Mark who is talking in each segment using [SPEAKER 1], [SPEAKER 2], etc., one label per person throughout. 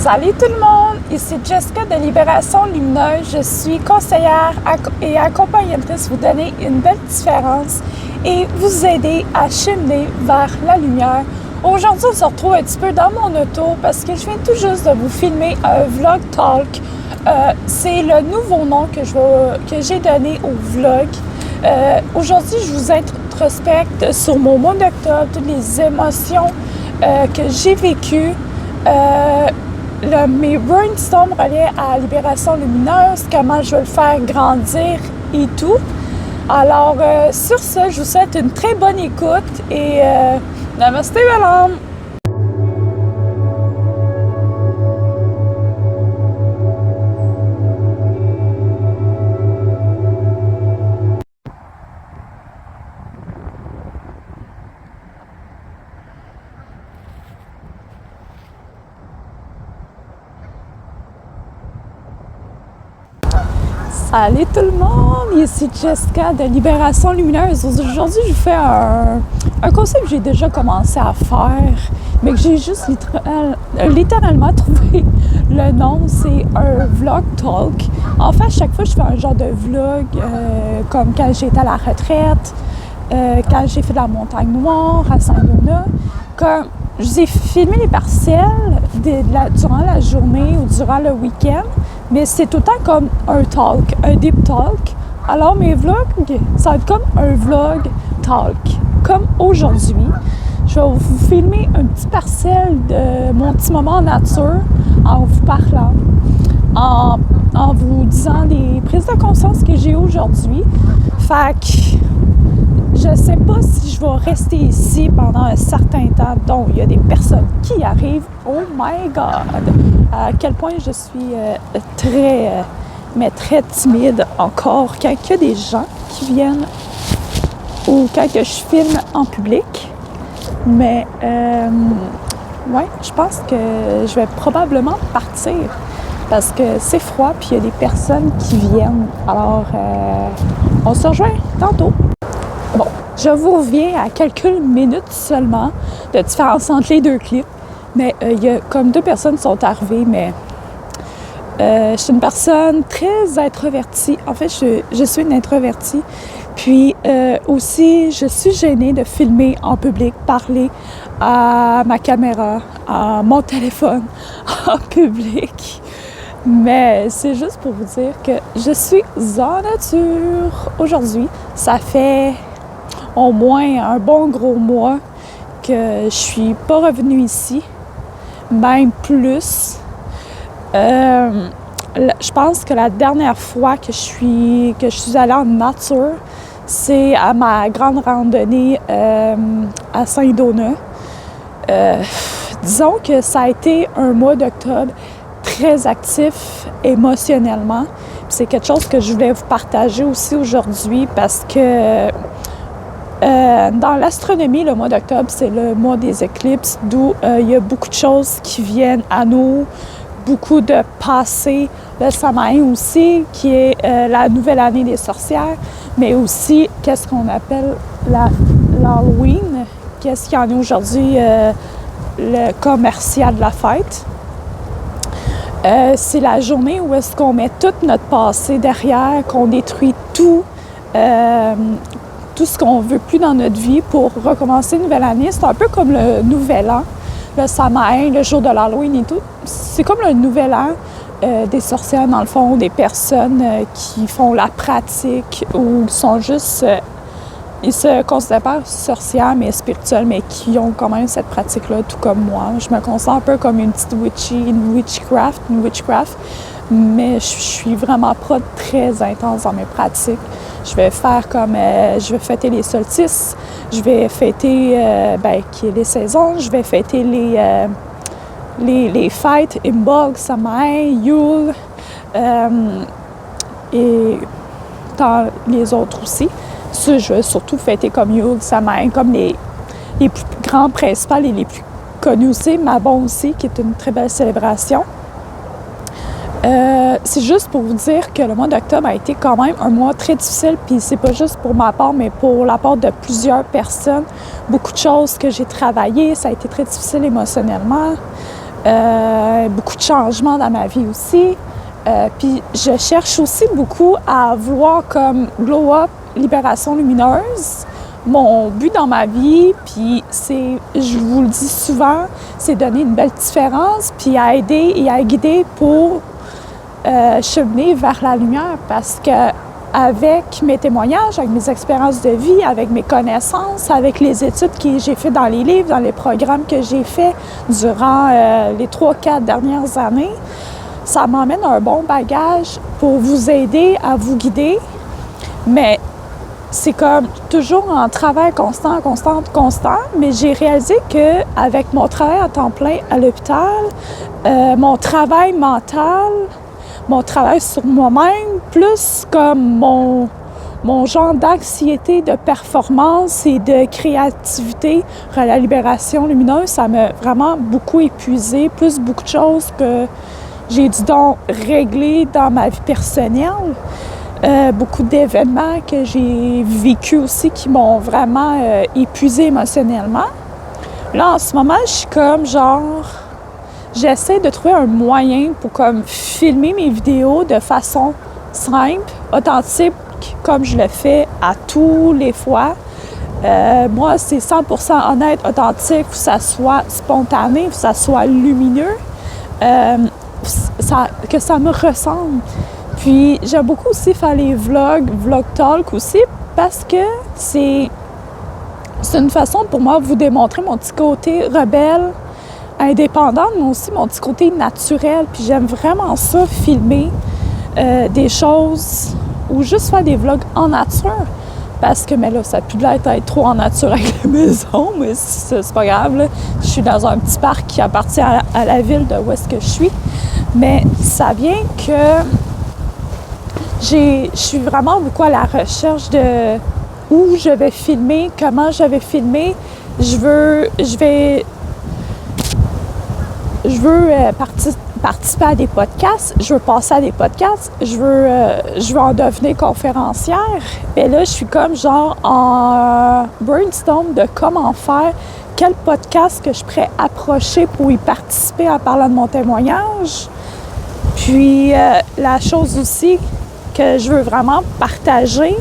[SPEAKER 1] Salut tout le monde! Ici Jessica de Libération Lumineuse. Je suis conseillère et accompagnatrice. Vous donner une belle différence et vous aider à cheminer vers la lumière. Aujourd'hui, on se retrouve un petit peu dans mon auto parce que je viens tout juste de vous filmer un vlog talk. C'est le nouveau nom que j'ai donné au vlog. Aujourd'hui, je vous introspecte sur mon mois d'octobre, toutes les émotions que j'ai vécues. Mes brainstorms reliés à Libération Lumineuse, comment je veux le faire grandir et tout. Alors, sur ce, je vous souhaite une très bonne écoute et Namaste Balam! Salut tout le monde! Ici Jessica de Libération Lumineuse. Aujourd'hui, je vous fais un concept que j'ai déjà commencé à faire, mais que j'ai juste littéralement trouvé le nom. C'est un vlog talk. En fait, à chaque fois, je fais un genre de vlog, comme quand j'étais à la retraite, quand j'ai fait de la montagne noire à Saint-Donat. Comme je vous ai filmé les parcelles durant la journée ou durant le week-end, mais c'est tout le temps comme un talk, un deep talk. Alors mes vlogs, ça va être comme un vlog talk. Comme aujourd'hui, je vais vous filmer un petit parcelle de mon petit moment en nature en vous parlant, en vous disant des prises de conscience que j'ai aujourd'hui. Fait que je ne sais pas si je vais rester ici pendant un certain temps. Donc, il y a des personnes qui arrivent. Oh my God! À quel point je suis très timide encore quand il y a des gens qui viennent ou quand que je filme en public. Mais, ouais, je pense que je vais probablement partir parce que c'est froid puis il y a des personnes qui viennent. Alors, on se rejoint tantôt. Bon, je vous reviens à quelques minutes seulement de différence entre les deux clips. Mais il y a comme deux personnes qui sont arrivées, mais je suis une personne très introvertie. En fait, je suis une introvertie. Puis aussi, je suis gênée de filmer en public, parler à ma caméra, à mon téléphone en public. Mais c'est juste pour vous dire que je suis en nature aujourd'hui. Ça fait au moins un bon gros mois que je suis pas revenue ici, même plus. Je pense que la dernière fois que je suis allée en nature, c'est à ma grande randonnée à Saint-Donat. Disons que ça a été un mois d'octobre très actif émotionnellement. C'est quelque chose que je voulais vous partager aussi aujourd'hui parce que dans l'astronomie, le mois d'octobre, c'est le mois des éclipses, d'où il y a beaucoup de choses qui viennent à nous, beaucoup de passé, le Samhain aussi, qui est la nouvelle année des sorcières, mais aussi, qu'est-ce qu'on appelle l'Halloween, qu'est-ce qu'il y en a aujourd'hui, le commercial de la fête. C'est la journée où est-ce qu'on met tout notre passé derrière, qu'on détruit tout ce qu'on veut plus dans notre vie pour recommencer une nouvelle année. C'est un peu comme le nouvel an, le Samhain, le jour de l'Halloween et tout. C'est comme le nouvel an des sorcières, dans le fond, des personnes qui font la pratique ou sont juste... ils se considèrent pas sorcières, mais spirituelles, mais qui ont quand même cette pratique-là, tout comme moi. Je me considère un peu comme une petite witchcraft, mais je suis vraiment pas très intense dans mes pratiques. Je vais faire comme... je vais fêter les solstices, je vais fêter qui est les saisons, je vais fêter les fêtes, Imbolc, Samhain, Yule, et dans les autres aussi. Ça, je vais surtout fêter comme Yule, Samhain, comme les plus grands principales et les plus connus aussi, Mabon aussi, qui est une très belle célébration. C'est juste pour vous dire que le mois d'octobre a été quand même un mois très difficile, puis c'est pas juste pour ma part, mais pour la part de plusieurs personnes. Beaucoup de choses que j'ai travaillées, ça a été très difficile émotionnellement. beaucoup de changements dans ma vie aussi. Puis je cherche aussi beaucoup à vouloir comme glow up, libération lumineuse. Mon but dans ma vie, puis c'est, je vous le dis souvent, c'est donner une belle différence, puis à aider et à guider pour cheminer vers la lumière, parce que avec mes témoignages, avec mes expériences de vie, avec mes connaissances, avec les études que j'ai faites dans les livres, dans les programmes que j'ai faits durant les 3-4 dernières années, ça m'emmène un bon bagage pour vous aider à vous guider, mais c'est comme toujours un travail constant, mais j'ai réalisé qu'avec mon travail à temps plein à l'hôpital, mon travail mental, mon travail sur moi-même, plus comme mon genre d'anxiété, de performance et de créativité à la libération lumineuse, ça m'a vraiment beaucoup épuisée, plus beaucoup de choses que j'ai dû donc régler dans ma vie personnelle. Beaucoup d'événements que j'ai vécu aussi qui m'ont vraiment épuisée émotionnellement. Là, en ce moment, je suis comme genre... J'essaie de trouver un moyen pour comme filmer mes vidéos de façon simple, authentique, comme je le fais à tous les fois. Moi, c'est 100% honnête, authentique, que ça soit spontané, que ça soit lumineux, que ça me ressemble. Puis, j'aime beaucoup aussi faire les vlog talk aussi, parce que c'est une façon pour moi de vous démontrer mon petit côté rebelle, indépendante, mais aussi mon petit côté naturel. Puis j'aime vraiment ça, filmer des choses ou juste faire des vlogs en nature. Parce que, mais là, ça a plus de l'air d'être trop en nature avec la maison, mais c'est pas grave, là. Je suis dans un petit parc qui appartient à la ville de où est-ce que je suis. Mais ça vient que je suis vraiment beaucoup à la recherche de où je vais filmer, comment je vais filmer. Je veux participer à des podcasts, je veux passer à des podcasts, je veux en devenir conférencière. Et là, je suis comme genre en brainstorm de comment faire, quel podcast que je pourrais approcher pour y participer en parlant de mon témoignage. Puis, la chose aussi que je veux vraiment partager,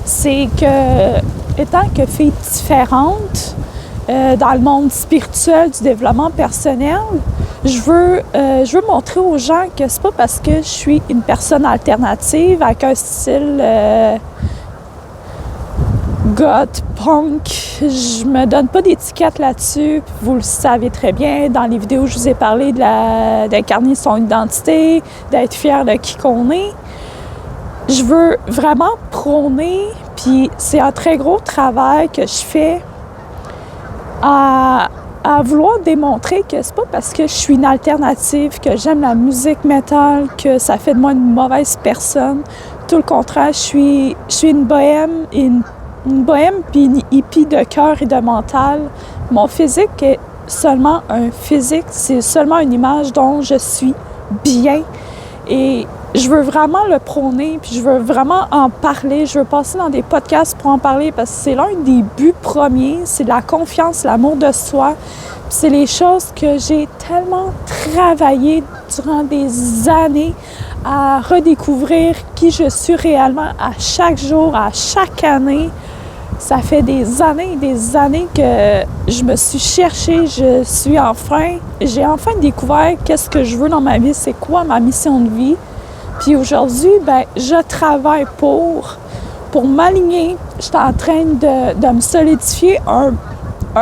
[SPEAKER 1] c'est que, étant que fille différente, dans le monde spirituel du développement personnel, je veux montrer aux gens que c'est pas parce que je suis une personne alternative avec un style goth, punk, je me donne pas d'étiquette là-dessus. Vous le savez très bien, dans les vidéos je vous ai parlé d'incarner son identité, d'être fier de qui qu'on est. Je veux vraiment prôner, puis c'est un très gros travail que je fais à vouloir démontrer que c'est pas parce que je suis une alternative, que j'aime la musique métal, que ça fait de moi une mauvaise personne. Tout le contraire, je suis une bohème, une bohème puis une hippie de cœur et de mental. Mon physique est seulement un physique, c'est seulement une image dont je suis bien. Et je veux vraiment le prôner, puis je veux vraiment en parler. Je veux passer dans des podcasts pour en parler parce que c'est l'un des buts premiers, c'est la confiance, l'amour de soi. Puis c'est les choses que j'ai tellement travaillé durant des années à redécouvrir qui je suis réellement à chaque jour, à chaque année. Ça fait des années que je me suis cherchée, j'ai enfin découvert qu'est-ce que je veux dans ma vie, c'est quoi ma mission de vie. Puis aujourd'hui, je travaille pour m'aligner. Je suis en train de me solidifier un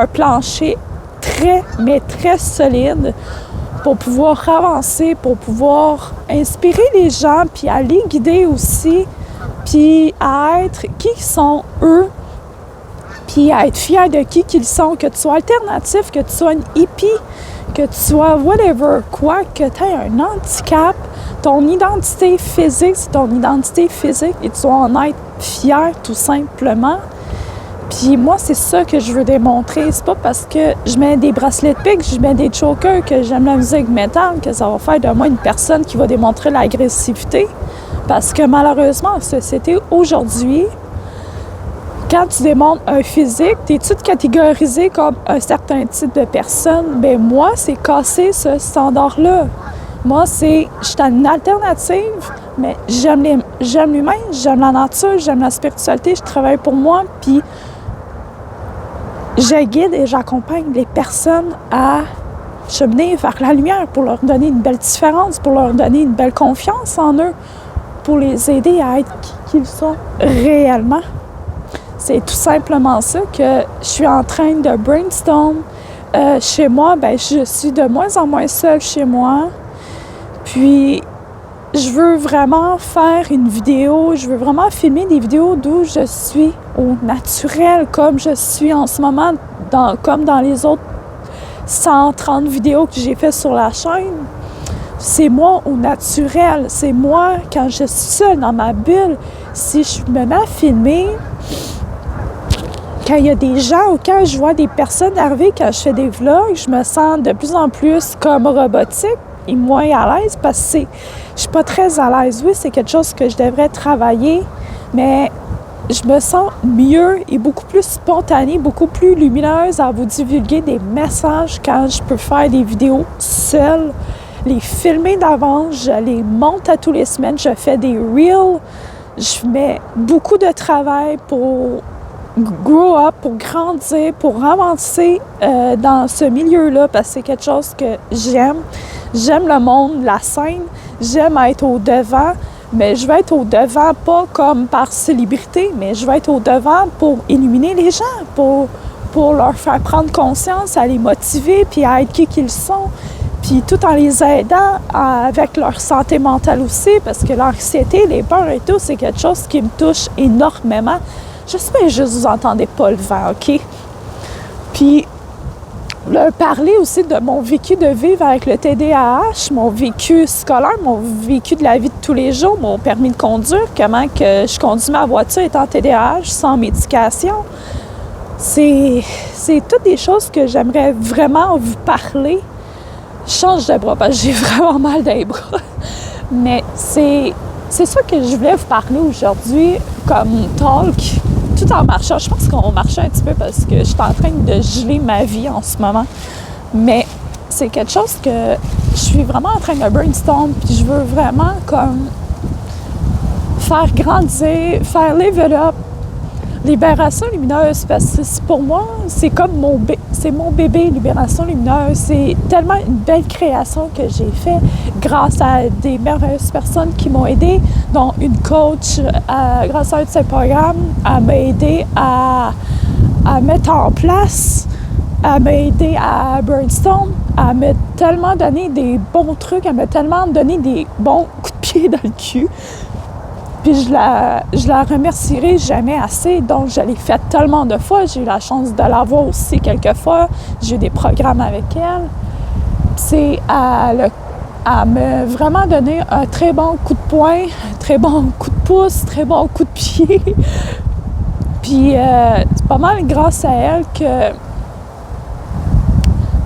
[SPEAKER 1] plancher très, mais très solide pour pouvoir avancer, pour pouvoir inspirer les gens, puis à les guider aussi, puis à être qui ils sont eux, puis à être fiers de qui qu'ils sont, que tu sois alternatif, que tu sois une hippie, que tu sois whatever, quoi, que tu aies un handicap, ton identité physique, c'est ton identité physique et tu dois en être fier tout simplement. Puis moi, c'est ça que je veux démontrer. C'est pas parce que je mets des bracelets de pique, je mets des chokers, que j'aime la musique métal, que ça va faire de moi une personne qui va démontrer l'agressivité. Parce que malheureusement, en société aujourd'hui, quand tu démontres un physique, t'es-tu catégorisé comme un certain type de personne? Bien, moi, c'est casser ce standard-là. Moi, je suis une alternative, mais j'aime l'humain, j'aime la nature, j'aime la spiritualité, je travaille pour moi, puis je guide et j'accompagne les personnes à cheminer vers la lumière pour leur donner une belle différence, pour leur donner une belle confiance en eux, pour les aider à être qui ils sont réellement. C'est tout simplement ça que je suis en train de brainstorm. Chez moi, ben je suis de moins en moins seule chez moi. Puis, je veux vraiment faire une vidéo, je veux vraiment filmer des vidéos d'où je suis au naturel, comme je suis en ce moment, comme dans les autres 130 vidéos que j'ai faites sur la chaîne. C'est moi au naturel, c'est moi quand je suis seule dans ma bulle. Si je me mets à filmer, quand il y a des gens ou quand je vois des personnes arriver, quand je fais des vlogs, je me sens de plus en plus comme robotique et moins à l'aise parce que je suis pas très à l'aise. Oui, c'est quelque chose que je devrais travailler, mais je me sens mieux et beaucoup plus spontanée, beaucoup plus lumineuse à vous divulguer des messages quand je peux faire des vidéos seule, les filmer d'avance, je les monte à tous les semaines, je fais des reels, je mets beaucoup de travail pour grow up, pour grandir, pour avancer dans ce milieu-là parce que c'est quelque chose que j'aime. J'aime le monde, la scène, j'aime être au devant, mais je veux être au devant pas comme par célébrité, mais je veux être au devant pour illuminer les gens, pour leur faire prendre conscience, à les motiver, puis à être qui qu'ils sont, puis tout en les aidant avec leur santé mentale aussi, parce que l'anxiété, les peurs et tout, c'est quelque chose qui me touche énormément. J'espère juste que vous n'entendez pas le vent, OK? Puis, leur parler aussi de mon vécu de vivre avec le TDAH, mon vécu scolaire, mon vécu de la vie de tous les jours, mon permis de conduire, comment que je conduis ma voiture étant TDAH sans médication. C'est toutes des choses que j'aimerais vraiment vous parler. Je change de bras parce que j'ai vraiment mal dans les bras. Mais c'est ça que je voulais vous parler aujourd'hui comme talk, tout en marchant. Je pense qu'on marchait un petit peu parce que je suis en train de geler ma vie en ce moment. Mais c'est quelque chose que je suis vraiment en train de brainstorm, puis je veux vraiment comme faire grandir, faire level up, Libération lumineuse, parce que pour moi, c'est comme mon bébé, Libération lumineuse. C'est tellement une belle création que j'ai faite grâce à des merveilleuses personnes qui m'ont aidée, dont une coach, grâce à un de ses programmes, elle m'a aidé à mettre en place, elle m'a aidé à brainstorm, elle m'a tellement donné des bons trucs, elle m'a tellement donné des bons coups de pied dans le cul. Puis je la remercierai jamais assez. Donc, je l'ai fait tellement de fois. J'ai eu la chance de la voir aussi quelques fois. J'ai eu des programmes avec elle. Elle m'a vraiment donné un très bon coup de poing, un très bon coup de pouce, très bon coup de pied. Puis, c'est pas mal grâce à elle que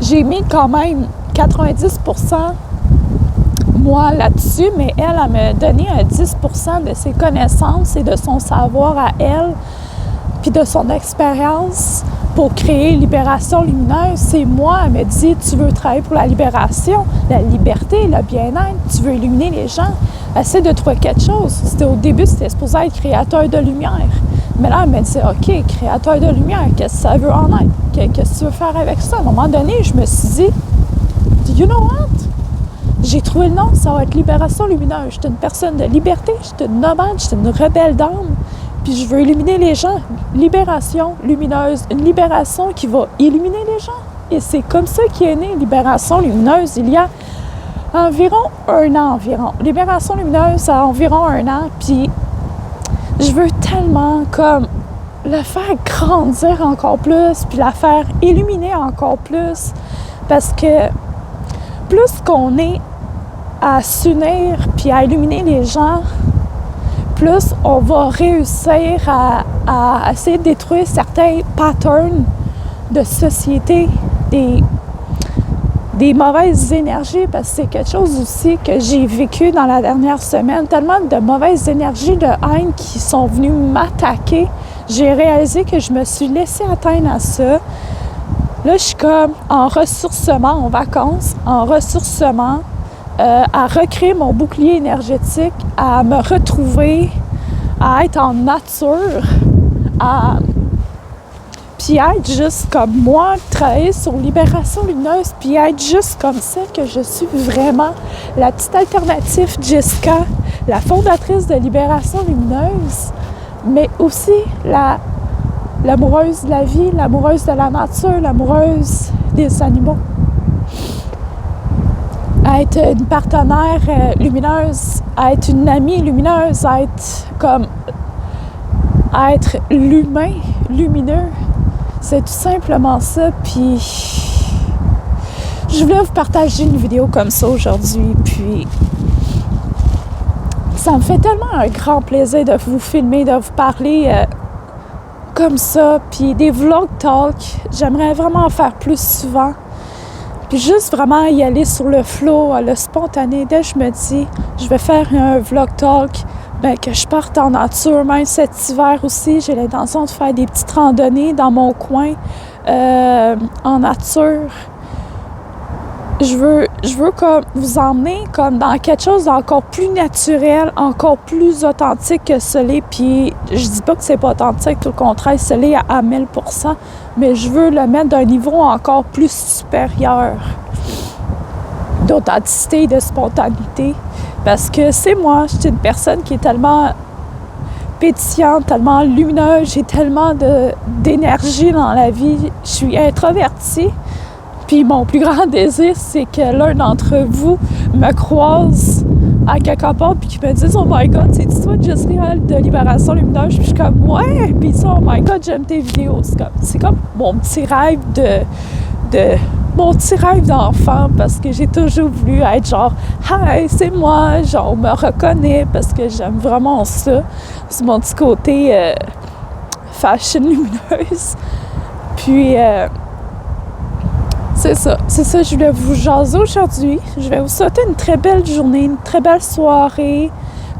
[SPEAKER 1] j'ai mis quand même 90% moi là-dessus, mais elle m'a donné un 10% de ses connaissances et de son savoir à elle, puis de son expérience pour créer Libération lumineuse. C'est moi, elle me dit, tu veux travailler pour la libération, la liberté, le bien-être, tu veux illuminer les gens, essaie de trouver quelque chose. Au début, c'était supposé être créateur de lumière. Mais là, elle me dit, OK, créateur de lumière, qu'est-ce que ça veut en être? Qu'est-ce que tu veux faire avec ça? À un moment donné, je me suis dit, you know what? J'ai trouvé le nom, ça va être Libération lumineuse. Je suis une personne de liberté, je suis une nomade, je suis une rebelle d'âme. Puis je veux illuminer les gens. Libération lumineuse, une libération qui va illuminer les gens. Et c'est comme ça qu'est née Libération lumineuse il y a environ un an environ. Libération lumineuse, ça a environ un an. Puis je veux tellement comme la faire grandir encore plus, puis la faire illuminer encore plus. Parce que plus qu'on est à s'unir puis à illuminer les gens, plus on va réussir à essayer de détruire certains patterns de société, des des mauvaises énergies, parce que c'est quelque chose aussi que j'ai vécu dans la dernière semaine. Tellement de mauvaises énergies de haine qui sont venues m'attaquer. J'ai réalisé que je me suis laissée atteindre à ça. Là, je suis comme en ressourcement, en vacances, en ressourcement, à recréer mon bouclier énergétique, à me retrouver, à être en nature, puis être juste comme moi, travailler sur Libération Lumineuse, puis être juste comme celle que je suis vraiment, la petite alternative Jessica, la fondatrice de Libération Lumineuse, mais aussi l'amoureuse de la vie, l'amoureuse de la nature, l'amoureuse des animaux. À être une partenaire lumineuse, à être une amie lumineuse, à être l'humain lumineux. C'est tout simplement ça, puis je voulais vous partager une vidéo comme ça aujourd'hui, puis ça me fait tellement un grand plaisir de vous filmer, de vous parler comme ça, puis des vlog talk, j'aimerais vraiment en faire plus souvent, puis juste vraiment y aller sur le flow, le spontané. Dès que je me dis, je vais faire un vlog talk, ben que je parte en nature. Même cet hiver aussi, j'ai l'intention de faire des petites randonnées dans mon coin en nature. Je veux comme vous emmener comme dans quelque chose d'encore plus naturel, encore plus authentique que ce l'est. Puis je dis pas que c'est pas authentique, tout le contraire, ce l'est à 1000%, mais je veux le mettre d'un niveau encore plus supérieur d'authenticité et de spontanéité. Parce que c'est moi, je suis une personne qui est tellement pétillante, tellement lumineuse, j'ai tellement d'énergie dans la vie. Je suis introvertie. Puis mon plus grand désir, c'est que l'un d'entre vous me croise à quelque part puis qu'il me dise « Oh my God, c'est toi Jessica de Libération Lumineuse? » Puis je suis comme « Ouais! » Puis ça « Oh my God, j'aime tes vidéos. » C'est comme mon petit rêve mon petit rêve d'enfant, parce que j'ai toujours voulu être genre « Hi, c'est moi! » Genre, on me reconnaît parce que j'aime vraiment ça. C'est mon petit côté fashion lumineuse. Puis, c'est ça, je voulais vous jaser aujourd'hui. Je vais vous souhaiter une très belle journée, une très belle soirée.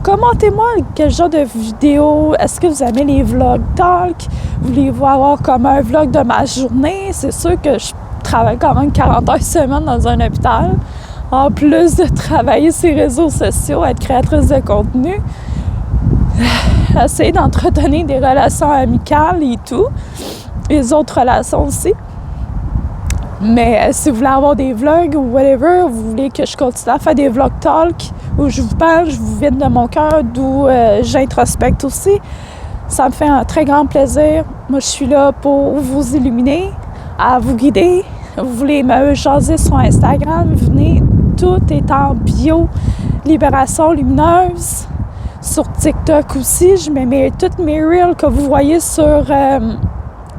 [SPEAKER 1] Commentez-moi quel genre de vidéo. Est-ce que vous aimez les vlogs talk? Voulez-vous avoir comme un vlog de ma journée? C'est sûr que je travaille quand même 40 heures semaine dans un hôpital. En plus de travailler sur les réseaux sociaux, être créatrice de contenu, essayer d'entretenir des relations amicales et tout. Les autres relations aussi. Mais si vous voulez avoir des vlogs ou whatever, vous voulez que je continue à faire des vlog talk où je vous parle, je vous vide de mon cœur, d'où j'introspecte aussi, ça me fait un très grand plaisir. Moi, je suis là pour vous illuminer, à vous guider. Vous voulez me jaser sur Instagram, venez, tout est en bio. Libération Lumineuse. Sur TikTok aussi, je mets toutes mes reels que vous voyez sur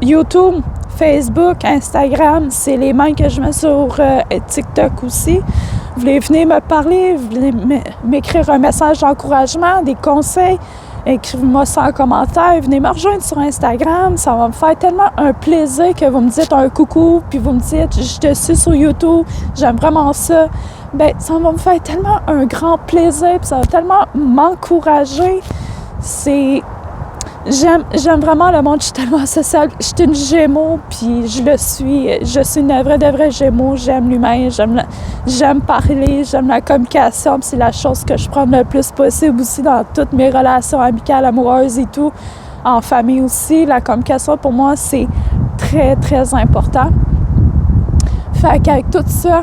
[SPEAKER 1] YouTube, Facebook, Instagram, c'est les mêmes que je mets sur TikTok aussi. Vous voulez venir me parler, vous voulez m'écrire un message d'encouragement, des conseils, écrivez-moi ça en commentaire, venez me rejoindre sur Instagram, ça va me faire tellement un plaisir que vous me dites un coucou, puis vous me dites je te suis sur YouTube, j'aime vraiment ça. Ben ça va me faire tellement un grand plaisir, puis ça va tellement m'encourager. J'aime vraiment le monde, je suis tellement sociale. Je suis une Gémeaux, puis je suis une vraie Gémeaux. J'aime l'humain, j'aime parler, j'aime la communication, puis c'est la chose que je prends le plus possible aussi dans toutes mes relations amicales, amoureuses et tout. En famille aussi, la communication pour moi, c'est très, très important. Fait qu'avec tout ça,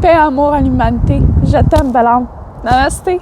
[SPEAKER 1] paix, amour à l'humanité. Je t'aime, belle âme. Namasté!